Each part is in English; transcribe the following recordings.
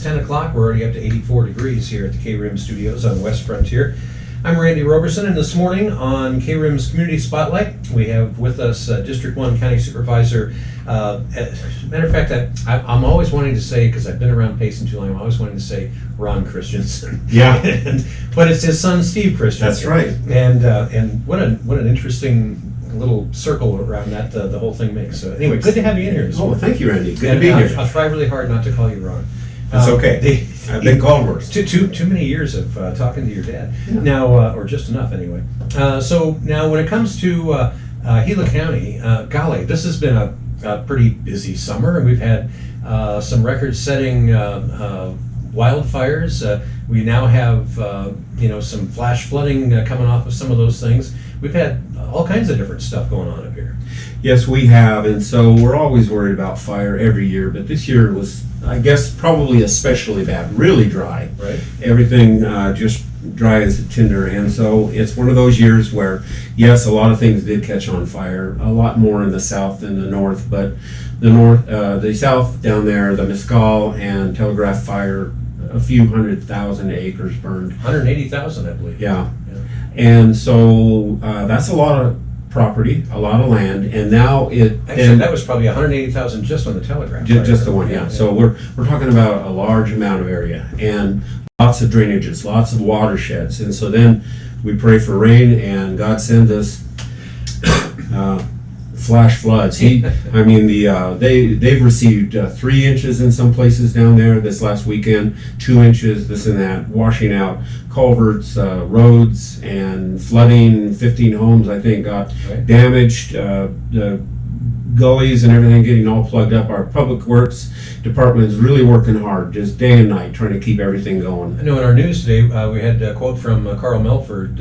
10 o'clock. We're already up to 84 degrees here at the KRIM studios on West Frontier. I'm Randy Roberson, and this morning on KRIM's Community Spotlight, we have with us District 1 County Supervisor. Matter of fact, I'm always wanting to say, because I've been around Payson too long, I'm always wanting to say Ron Christensen. Yeah. But it's his son, Steve Christensen. That's right. And what an interesting little circle around that the whole thing makes. So anyway, good to have you in here this morning. Thank you, Randy. Good to be here. I'll try really hard not to call you Ron. It's okay. I've been called worse. Too many years of talking to your dad. Yeah. Now, or just enough anyway. So now when it comes to Gila County, golly, this has been a pretty busy summer, and we've had some record-setting wildfires. We now have some flash flooding coming off of some of those things. We've had all kinds of different stuff going on up here. Yes, we have, and so we're always worried about fire every year, but this year was, I guess, probably especially bad. Really dry. Right. Everything just dry as a tinder, and so it's one of those years where, yes, a lot of things did catch on fire, a lot more in the south than the north, but the south down there, the Mescal and Telegraph fire, a few 100,000 acres burned. 180,000, I believe. Yeah. And so that's a lot of property, a lot of land, and now Actually, that was probably 180,000 just on the Telegraph. Just the one, yeah. So we're talking about a large amount of area and lots of drainages, lots of watersheds, and so then we pray for rain, and God sends us flash floods. They've received 3 inches in some places down there this last weekend, 2 inches, this and that, washing out culverts, roads, and flooding. 15 homes, I think, got damaged. The gullies and everything getting all plugged up. Our Public Works Department is really working hard, just day and night, trying to keep everything going. I know in our news today, we had a quote from Carl Melford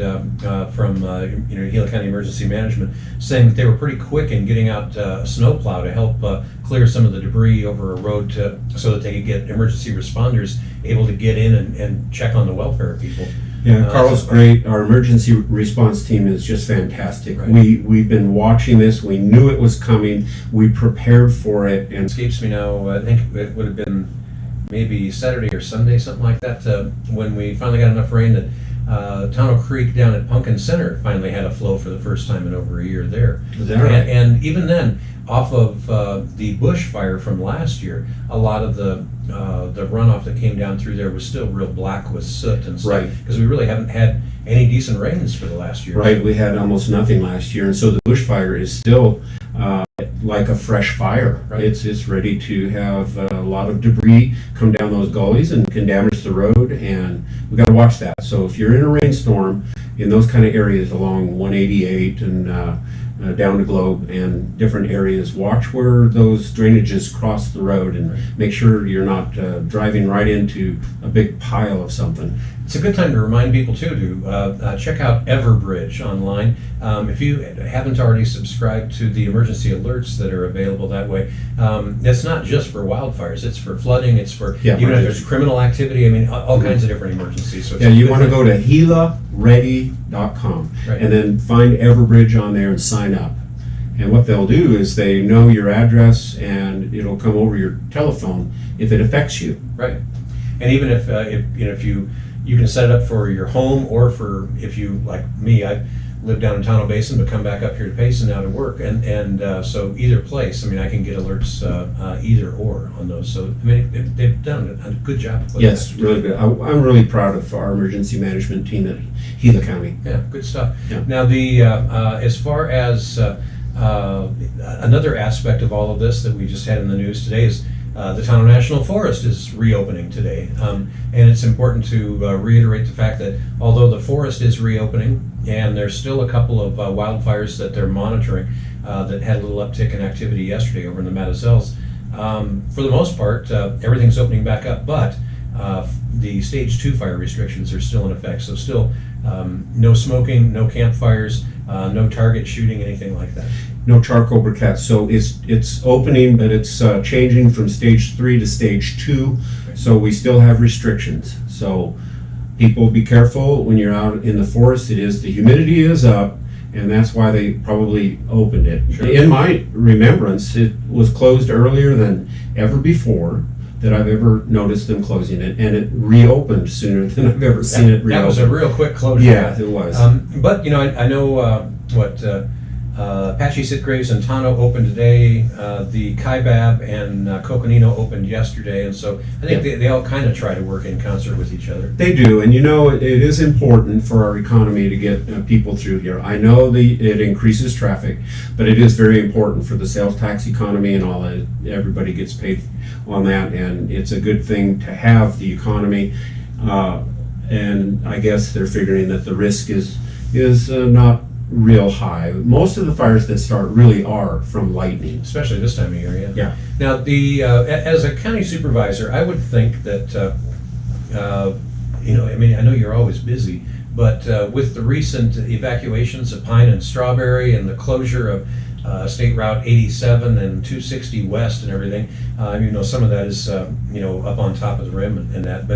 from Gila County Emergency Management, saying that they were pretty quick in getting out a snowplow to help clear some of the debris over a road so that they could get emergency responders able to get in and check on the welfare of people. Yeah, Carl's great. Our emergency response team is just fantastic. Right. We've been watching this. We knew it was coming. We prepared for it. And it escapes me now. I think it would have been maybe Saturday or Sunday, something like that, when we finally got enough rain that Tonto Creek down at Pumpkin Center finally had a flow for the first time in over a year there. Is that right? And even then, off of the bush fire from last year, a lot of the runoff that came down through there was still real black with soot and stuff. Right. Because we really haven't had any decent rains for the last year. Right, we had almost nothing last year, and so the bushfire is still like a fresh fire. Right. It's ready to have a lot of debris come down those gullies and can damage the road, and we got to watch that. So if you're in a rainstorm in those kind of areas along 188 and down the Globe and different areas, watch where those drainages cross the road and make sure you're not driving right into a big pile of something. It's a good time to remind people too to check out Everbridge online. If you haven't already subscribed to the emergency alerts that are available that way, it's not just for wildfires, it's for flooding, it's for even if there's criminal activity, I mean all kinds of different emergencies. So you want to go to gilaready.com and then find Everbridge on there and sign up. And what they'll do is they know your address and it'll come over your telephone if it affects you. Right. And even if you can set it up for your home, or for, if you, like me, I live down in Tonto Basin but come back up here to Payson now to work, and so either place, I mean, I can get alerts either or on those. So I mean, they've done a good job. Yes, really good. I'm really proud of our emergency management team at Gila County. Yeah, good stuff. Yeah. Now as far as another aspect of all of this that we just had in the news today is the Tonto National Forest is reopening today, and it's important to reiterate the fact that although the forest is reopening, and there's still a couple of wildfires that they're monitoring that had a little uptick in activity yesterday over in the Matazels, for the most part, everything's opening back up, but the stage 2 fire restrictions are still in effect, so still no smoking, no campfires, no target shooting, anything like that. No charcoal briquettes. So it's opening, but it's changing from stage 3 to stage 2. So we still have restrictions. So people be careful when you're out in the forest. The humidity is up, and that's why they probably opened it. Sure. In my remembrance, it was closed earlier than ever before. that I've ever noticed them closing it, and it reopened sooner than I've ever seen it reopen. That was a real quick closure. Yeah, it was. But I know Apache Sitgraves and Tano opened today. The Kaibab and Coconino opened yesterday, and so I think they all kind of try to work in concert with each other. They do, and it is important for our economy to get people through here. I know it increases traffic, but it is very important for the sales tax economy and all that. Everybody gets paid on that, and it's a good thing to have the economy. And I guess they're figuring that the risk is not real high. Most of the fires that start really are from lightning, especially this time of year. Yeah. Yeah. Now, as a county supervisor, I would think that I know you're always busy, but with the recent evacuations of Pine and Strawberry and the closure of State Route 87 and 260 West and everything, some of that is up on top of the rim and that,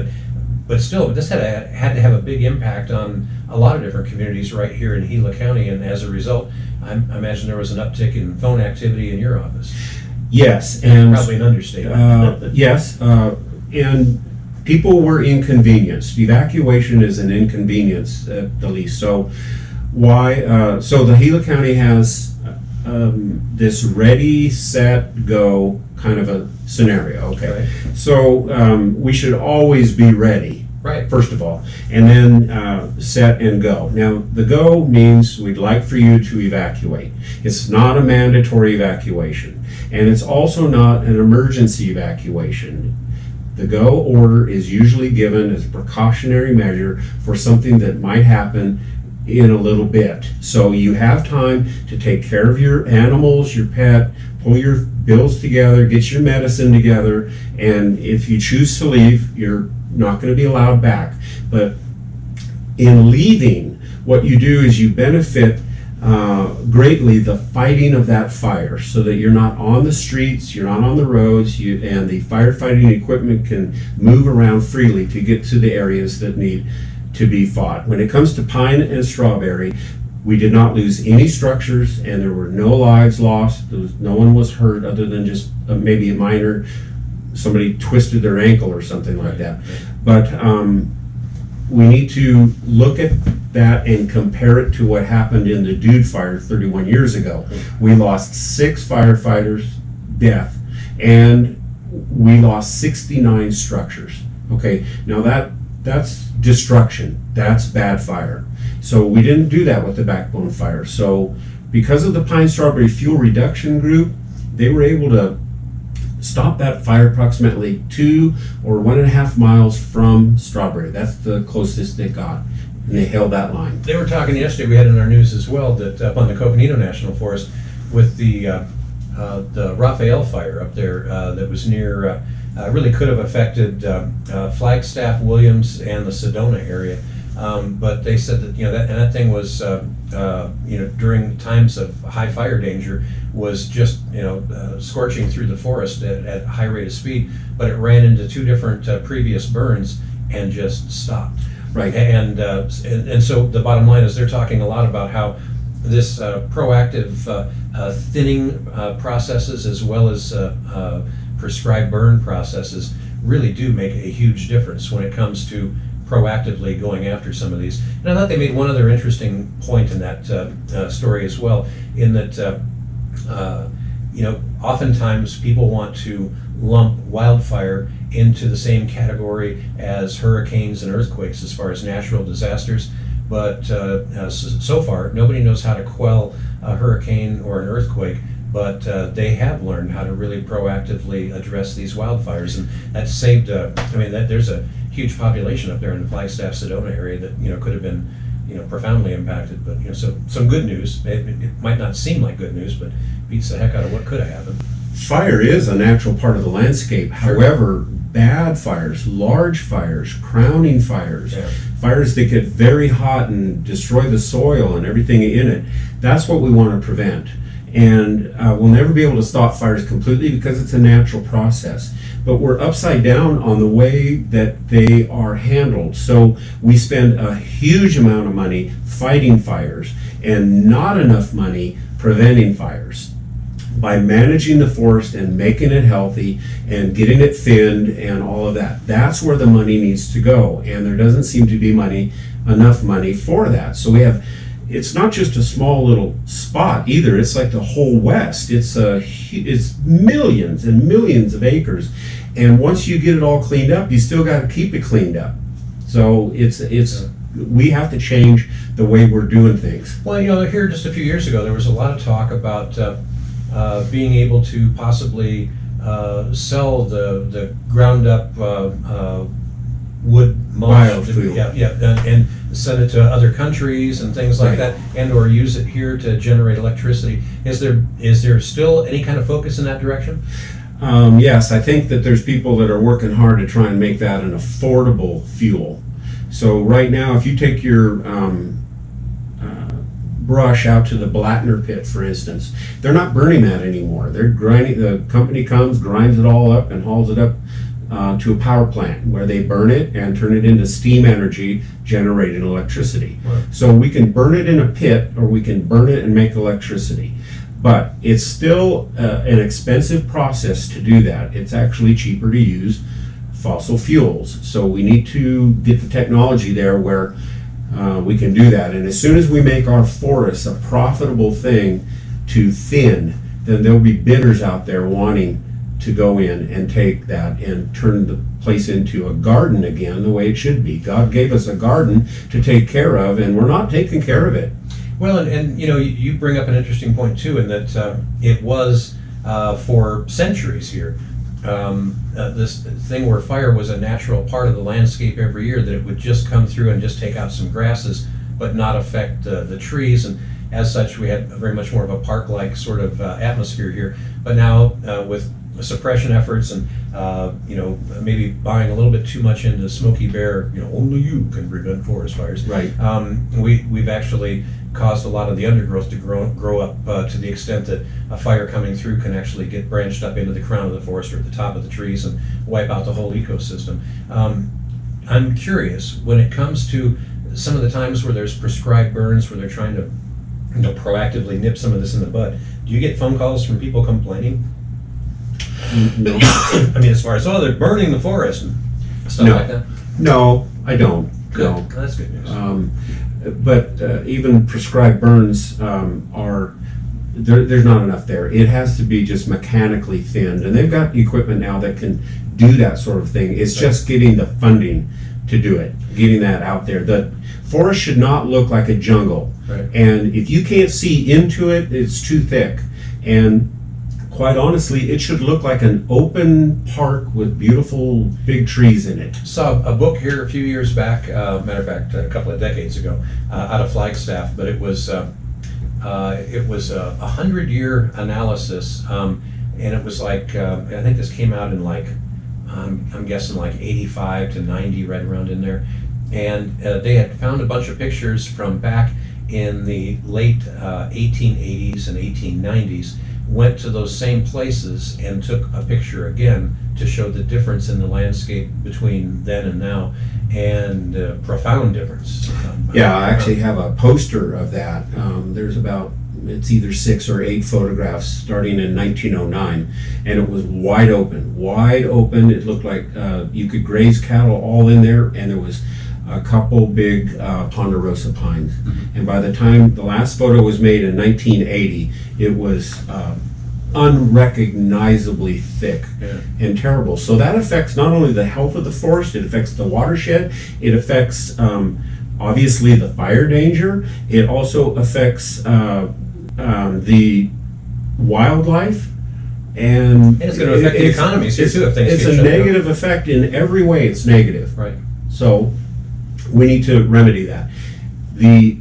but still, this had to have a big impact on a lot of different communities right here in Gila County, and as a result, I imagine there was an uptick in phone activity in your office. Yes, and probably an understatement. Yes, and people were inconvenienced. Evacuation is an inconvenience at the least. So why? So the Gila County has this ready, set, go kind of a scenario. Okay, right. So we should always be ready. Right. First of all, and then set and go. Now, the go means we'd like for you to evacuate. It's not a mandatory evacuation, and it's also not an emergency evacuation. The go order is usually given as a precautionary measure for something that might happen in a little bit. So you have time to take care of your animals, your pet, pull your bills together, get your medicine together, and if you choose to leave, you're not going to be allowed back. But in leaving, what you do is you benefit greatly the fighting of that fire, so that you're not on the streets, you're not on the roads, and the firefighting equipment can move around freely to get to the areas that need to be fought. When it comes to Pine and Strawberry, we did not lose any structures, and there were no lives lost. No one was hurt other than just maybe a minor, somebody twisted their ankle or something like that. But we need to look at that and compare it to what happened in the Dude Fire 31 years ago. We lost 6 firefighters, death, and we lost 69 structures. Okay, now that's destruction. That's bad fire. So we didn't do that with the Backbone Fire. So because of the Pine Strawberry Fuel Reduction Group, they were able to stop that fire approximately 2 or 1.5 miles from Strawberry. That's the closest they got, and they held that line. They were talking yesterday, we had in our news as well, that up on the Coconino National Forest with the Raphael fire up there that was near, really could have affected Flagstaff, Williams, and the Sedona area. But they said that that thing was during times of high fire danger was just scorching through the forest at high rate of speed, but it ran into 2 different previous burns and just stopped. Right. And so the bottom line is they're talking a lot about how this proactive thinning processes as well as prescribed burn processes really do make a huge difference when it comes to proactively going after some of these. And I thought they made one other interesting point in that story as well, in that oftentimes people want to lump wildfire into the same category as hurricanes and earthquakes as far as natural disasters, but so far nobody knows how to quell a hurricane or an earthquake, but they have learned how to really proactively address these wildfires, and that saved there's a huge population up there in the Flagstaff Sedona area that could have been profoundly impacted. But so some good news. It might not seem like good news, but beats the heck out of what could have happened. Fire is a natural part of the landscape. Sure. However, bad fires, large fires, crowning fires, fires that get very hot and destroy the soil and everything in it, that's what we want to prevent. And we'll never be able to stop fires completely because it's a natural process. But we're upside down on the way that they are handled. So we spend a huge amount of money fighting fires and not enough money preventing fires. by managing the forest and making it healthy and getting it thinned and all of that. That's where the money needs to go, and there doesn't seem to be enough money for that. So it's not just a small little spot either. It's like the whole West. It's millions and millions of acres, and once you get it all cleaned up, you still got to keep it cleaned up. So we have to change the way we're doing things. Well, here just a few years ago, there was a lot of talk about being able to possibly sell the ground up wood mulch, biofuel, and send it to other countries and things like that, and or use it here to generate electricity. Is there still any kind of focus in that direction? Yes, I think that there's people that are working hard to try and make that an affordable fuel. So right now, if you take your brush out to the Blattner pit, for instance, they're not burning that anymore. They're grinding. The company comes, grinds it all up, and hauls it up to a power plant where they burn it and turn it into steam energy, generating electricity. Wow. So we can burn it in a pit, or we can burn it and make electricity. But it's still an expensive process to do that. It's actually cheaper to use fossil fuels. So we need to get the technology there where we can do that. And as soon as we make our forests a profitable thing to thin, then there'll be bidders out there wanting to go in and take that and turn the place into a garden again, the way it should be. God gave us a garden to take care of, and we're not taking care of it. Well, and you bring up an interesting point too, in that it was for centuries here this thing where fire was a natural part of the landscape every year, that it would just come through and just take out some grasses but not affect the trees, and as such we had very much more of a park-like sort of atmosphere here. But now with suppression efforts and maybe buying a little bit too much into Smokey Bear, only you can prevent forest fires. Right. We've actually caused a lot of the undergrowth to grow up to the extent that a fire coming through can actually get branched up into the crown of the forest or at the top of the trees and wipe out the whole ecosystem. I'm curious, when it comes to some of the times where there's prescribed burns, where they're trying to proactively nip some of this in the bud, do you get phone calls from people complaining? No. I mean, as far as, they're burning the forest and stuff like that? No, I don't. Good. No. That's good news. But even prescribed burns there's not enough there. It has to be just mechanically thinned, and they've got equipment now that can do that sort of thing. It's just getting the funding to do it, getting that out there. The forest should not look like a jungle, and if you can't see into it, it's too thick. And quite honestly, it should look like an open park with beautiful big trees in it. Saw a book here a few years back, matter of fact, a couple of decades ago, out of Flagstaff, but it was a 100-year analysis, and it was like, I think this came out in I'm guessing like 85 to 90, right around in there. And they had found a bunch of pictures from back in the late 1880s and 1890s, went to those same places and took a picture again to show the difference in the landscape between then and now, and profound difference. Yeah, I actually have a poster of that. There's it's either 6 or 8 photographs starting in 1909, and it was wide open. It looked like you could graze cattle all in there, and there was a couple big ponderosa pines. And by the time the last photo was made in 1980, it was unrecognizably thick and terrible. So that affects not only the health of the forest, it affects the watershed, it affects obviously the fire danger, it also affects the wildlife, and it's going to affect the economies here too if things it's get a shut negative down. effect in every way. It's negative. Right. So we need to remedy that. The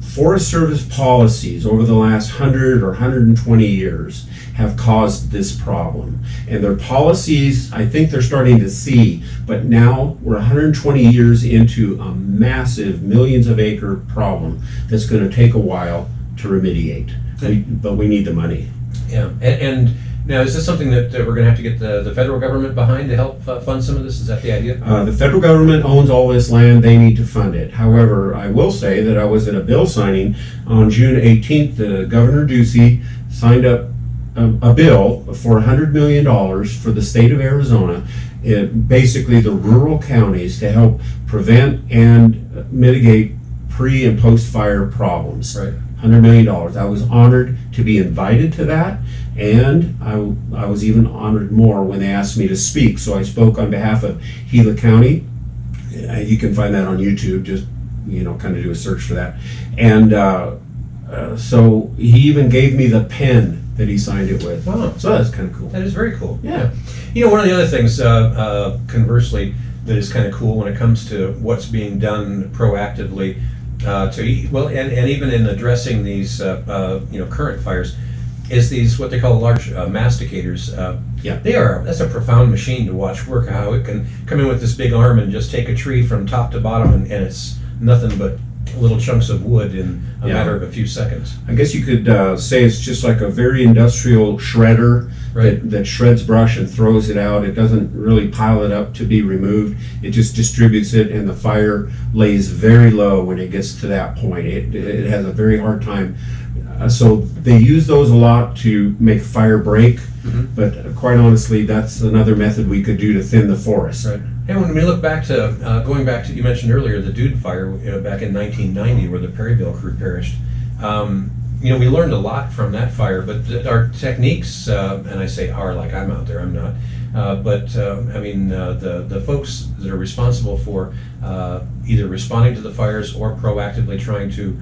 Forest Service policies over the last 100 or 120 years have caused this problem. And their policies, I think they're starting to see, but now we're 120 years into a massive millions of acre problem that's going to take a while to remediate. But we need the money. Yeah, and now is this something that we're going to have to get the federal government behind to help fund some of this? Is that the idea? The federal government owns all this land. They need to fund it. However, I will say that I was at a bill signing on June 18th. Governor Ducey signed up a bill for $100 million for the state of Arizona, basically the rural counties, to help prevent and mitigate pre and post fire problems. Right. $100 million. I was honored to be invited to that, and I was even honored more when they asked me to speak. So I spoke on behalf of Gila County. You can find that on YouTube, just kind of do a search for that. And so he even gave me the pen that he signed it with. Oh. So that's kind of cool. That is very cool. Yeah. One of the other things, conversely, that is kind of cool when it comes to what's being done proactively and even in addressing these current fires, is these what they call large masticators. Yeah. That's a profound machine to watch work. How it can come in with this big arm and just take a tree from top to bottom, and it's nothing but little chunks of wood in a matter of a few seconds. I guess you could say it's just like a very industrial shredder. Right. That shreds brush and throws it out. It doesn't really pile it up to be removed. It just distributes it, and the fire lays very low when it gets to that point. It has a very hard time. So they use those a lot to make fire break, but quite honestly, that's another method we could do to thin the forest. Right. And when we look back to, going back to, you mentioned earlier, the Dude Fire back in 1990, where the Perryville crew perished. We learned a lot from that fire, but our techniques, and I say our like I'm out there, I'm not, the folks that are responsible for either responding to the fires or proactively trying to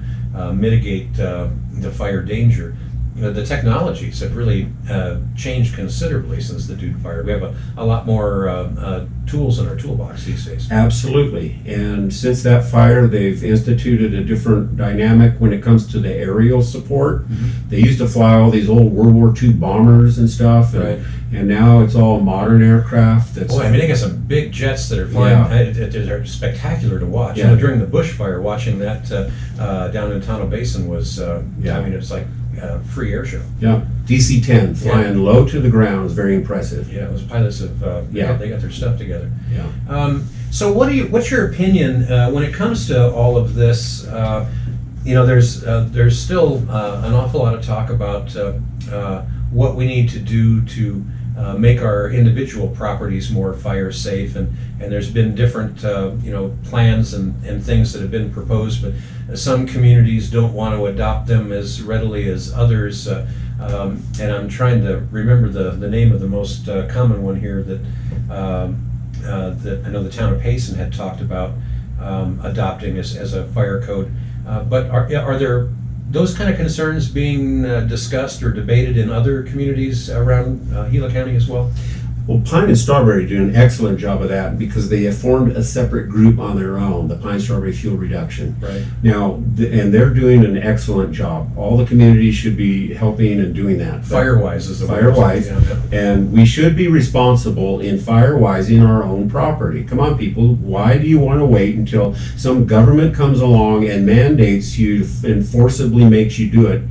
mitigate the fire danger, the technologies have really changed considerably since the Dude Fire. We have a lot more tools in our toolbox these days. Absolutely. And since that fire, they've instituted a different dynamic when it comes to the aerial support. They used to fly all these old World War II bombers and stuff, and now it's all modern aircraft. Boy, they got some big jets that are flying. They're spectacular to watch. Yeah. During the bushfire, watching that down in Tonto Basin was, it's like free air show. Yeah, DC-10 flying low to the ground is very impressive. Yeah, those pilots have they got their stuff together. Yeah. So what's your opinion when it comes to all of this? There's still an awful lot of talk about what we need to do to make our individual properties more fire safe, and there's been different plans and things that have been proposed, but some communities don't want to adopt them as readily as others, and I'm trying to remember the name of the most common one here that I know the town of Payson had talked about adopting as a fire code, but are there those kind of concerns being discussed or debated in other communities around Gila County as well? Well, Pine and Strawberry do an excellent job of that because they have formed a separate group on their own, the Pine Strawberry Fuel Reduction. Right. Now, and they're doing an excellent job. All the communities should be helping and doing that. Firewise is the Firewise. And we should be responsible in Firewising our own property. Come on, people. Why do you want to wait until some government comes along and mandates you and forcibly makes you do it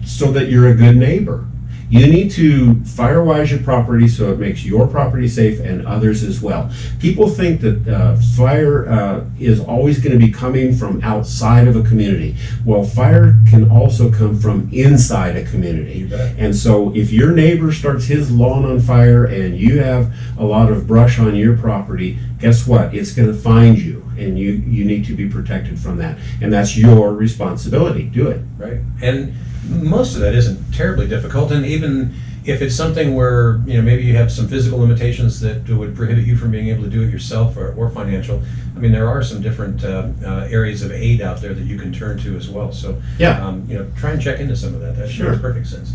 so that you're a good neighbor? You need to firewise your property so it makes your property safe and others as well. People think that fire is always going to be coming from outside of a community. Well, fire can also come from inside a community. And so if your neighbor starts his lawn on fire and you have a lot of brush on your property, guess what? It's going to find you, and you need to be protected from that. And that's your responsibility. Do it. Right. And most of that isn't terribly difficult, and even if it's something where maybe you have some physical limitations that would prohibit you from being able to do it yourself or financial, there are some different areas of aid out there that you can turn to as well. So try and check into some of that. That makes perfect sense.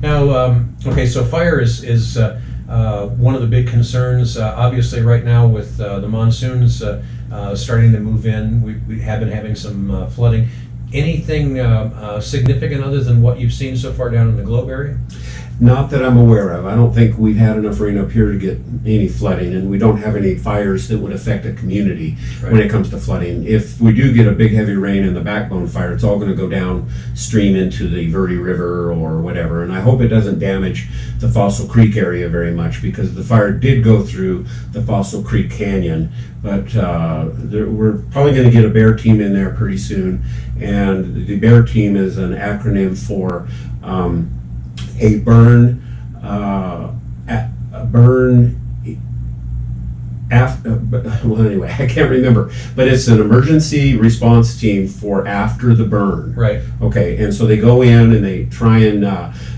Now, okay, so fire is one of the big concerns. Obviously, right now with the monsoons starting to move in, we have been having some flooding. Anything significant other than what you've seen so far down in the Globe area? Not that I'm aware of. I don't think we've had enough rain up here to get any flooding, and we don't have any fires that would affect a community when it comes to flooding. If we do get a big heavy rain and the Backbone Fire, it's all going to go downstream into the Verde River or whatever, and I hope it doesn't damage the Fossil Creek area very much, because the fire did go through the Fossil Creek Canyon, but we're probably going to get a bear team in there pretty soon, and the bear team is an acronym for a burn, well, anyway, I can't remember, but it's an emergency response team for after the burn. Right. Okay, and so they go in and they try and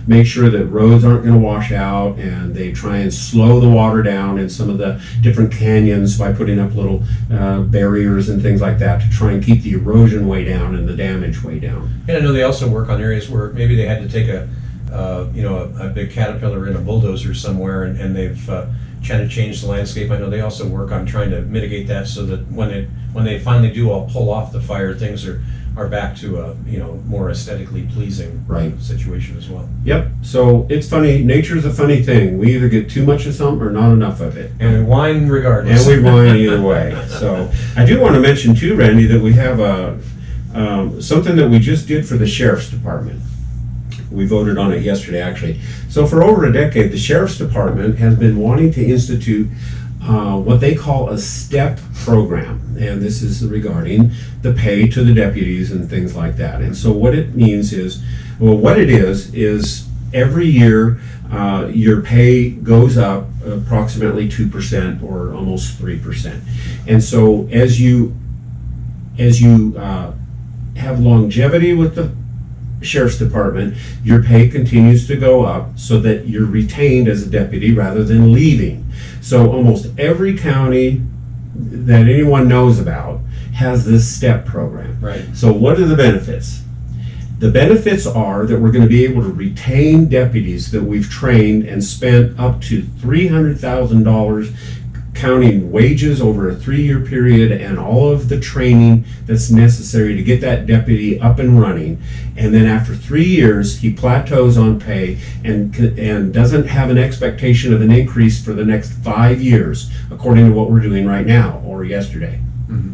make sure that roads aren't going to wash out, and they try and slow the water down in some of the different canyons by putting up little barriers and things like that to try and keep the erosion way down and the damage way down. And I know they also work on areas where maybe they had to take a big Caterpillar in a bulldozer somewhere, and they've trying to change the landscape. I know they also work on trying to mitigate that so that when they finally do all pull off the fire, things are back to a more aesthetically pleasing situation as well. Yep. So it's funny. Nature's a funny thing. We either get too much of something or not enough of it. And we whine regardless. And we whine either way. So I do want to mention too, Randy, that we have something that we just did for the Sheriff's Department. We voted on it yesterday, actually. So for over a decade, the Sheriff's Department has been wanting to institute what they call a STEP program. And this is regarding the pay to the deputies and things like that. And so what it means is, what it is every year your pay goes up approximately 2% or almost 3%. And so as you have longevity with the Sheriff's Department, your pay continues to go up so that you're retained as a deputy rather than leaving. So almost every county that anyone knows about has this STEP program. Right. So what are the benefits? The benefits are that we're going to be able to retain deputies that we've trained and spent up to $300,000 counting wages over a 3-year period and all of the training that's necessary to get that deputy up and running. And then after 3 years, he plateaus on pay and doesn't have an expectation of an increase for the next 5 years, according to what we're doing right now or yesterday. Mm-hmm.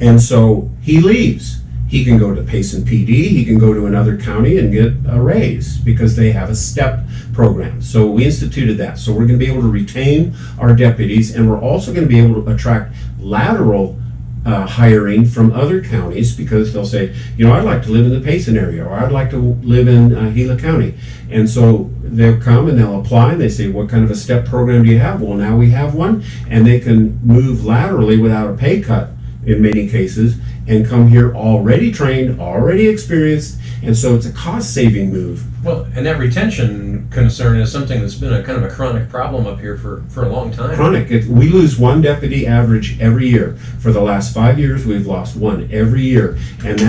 And so he leaves. He can go to Payson PD, he can go to another county and get a raise because they have a STEP program. So we instituted that. So we're going to be able to retain our deputies, and we're also going to be able to attract lateral hiring from other counties because they'll say, I'd like to live in the Payson area, or I'd like to live in Gila County. And so they'll come and they'll apply and they say, what kind of a STEP program do you have? Well, now we have one, and they can move laterally without a pay cut in many cases and come here already trained, already experienced, and so it's a cost-saving move. Well, and that retention concern is something that's been a kind of a chronic problem up here for a long time. Chronic. We lose one deputy average every year. For the last 5 years, we've lost one every year. And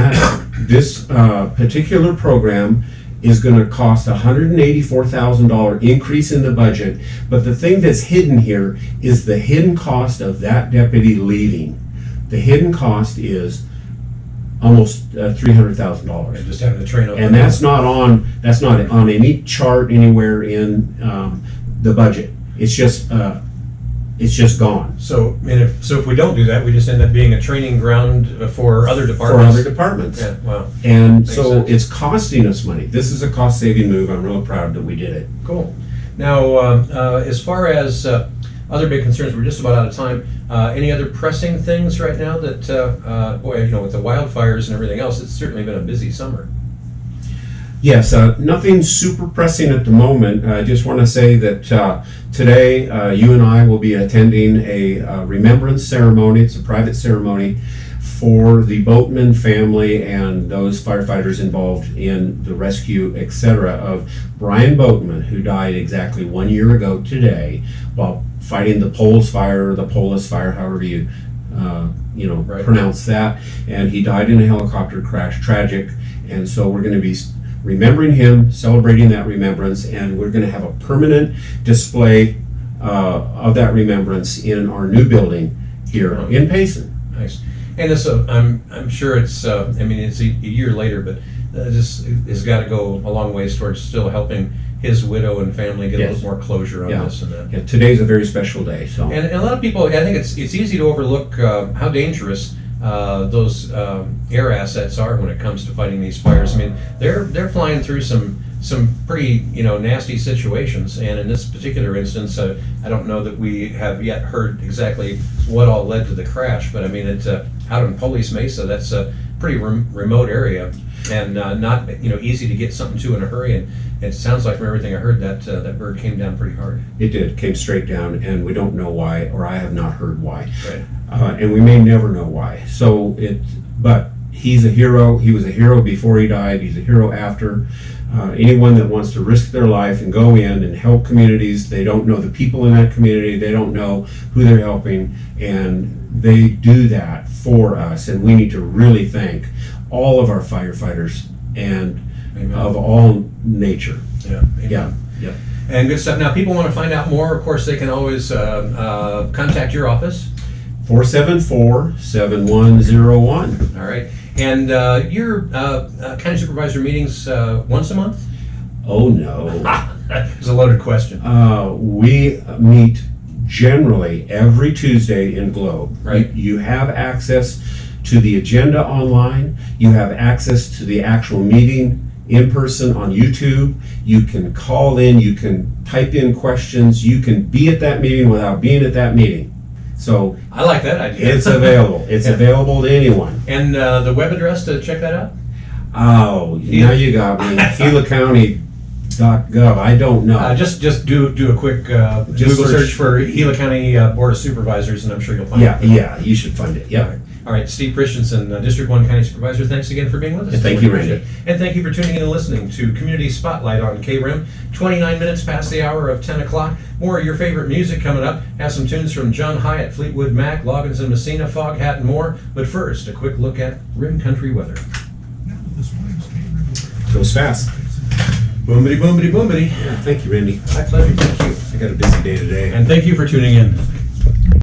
this particular program is going to cost $184,000 increase in the budget. But the thing that's hidden here is the hidden cost of that deputy leaving. The hidden cost is almost $300,000. Just having to train up. And that's not on any chart anywhere in the budget. It's just gone. So if we don't do that, we just end up being a training ground for other departments. For other departments. Yeah, wow. And Makes so sense. it's costing us money. This is a cost-saving move. I'm real proud that we did it. Cool. Now, as far as other big concerns, we're just about out of time. Any other pressing things right now that, with the wildfires and everything else, it's certainly been a busy summer. Yes, nothing super pressing at the moment. I just want to say that today you and I will be attending a remembrance ceremony. It's a private ceremony for the Boatman family and those firefighters involved in the rescue, etc., of Brian Boatman, who died exactly 1 year ago today while fighting the Poles fire, or the Polis fire, however you pronounce that. And he died in a helicopter crash, tragic. And so we're going to be remembering him, celebrating that remembrance, and we're going to have a permanent display of that remembrance in our new building here in Payson. Nice. And this, I'm sure it's, it's a year later, but this has got to go a long ways towards still helping his widow and family get a little more closure on this and that. Yeah, today's a very special day. So. And a lot of people, I think it's easy to overlook how dangerous those air assets are when it comes to fighting these fires. I mean, they're flying through some pretty nasty situations, and in this particular instance, I don't know that we have yet heard exactly what all led to the crash, but I mean, it's out in Police Mesa. That's a pretty remote area. and not easy to get something to in a hurry. And it sounds like from everything I heard that that bird came down pretty hard. It did, came straight down, and we don't know why, or I have not heard why. Right. And we may never know why. But he's a hero. He was a hero before he died. He's a hero after. Anyone that wants to risk their life and go in and help communities, they don't know the people in that community, they don't know who they're helping, and they do that for us. And we need to really thank all of our firefighters and Amen. of all nature. Yeah. Amen. Yeah. And good stuff. Now, people want to find out more. Of course, they can always contact your office. 474-7101. All right. And your county supervisor meetings once a month? Oh no. It's a loaded question. We meet generally every Tuesday in Globe. Right. You have access to the agenda online. You have access to the actual meeting in person on YouTube. You can call in. You can type in questions. You can be at that meeting without being at that meeting. So I like that idea. it's available. It's available to anyone. And the web address to check that out? Oh, now you got me. GilaCounty.gov. I don't know. Just do a quick Google search for Gila County Board of Supervisors, and I'm sure you'll find it. Yeah, you should find it. Yep. All right, Steve Christensen, District 1 County Supervisor, thanks again for being with us. And thank you, Randy. And thank you for tuning in and listening to Community Spotlight on KRIM. 29 minutes past the hour of 10 o'clock. More of your favorite music coming up. Have some tunes from John Hyatt, Fleetwood Mac, Loggins and Messina, Foghat, and more. But first, a quick look at Rim Country weather. Goes fast. Boomity, boomity, boomity. Yeah, thank you, Randy. My pleasure, thank you. I got a busy day today. And thank you for tuning in.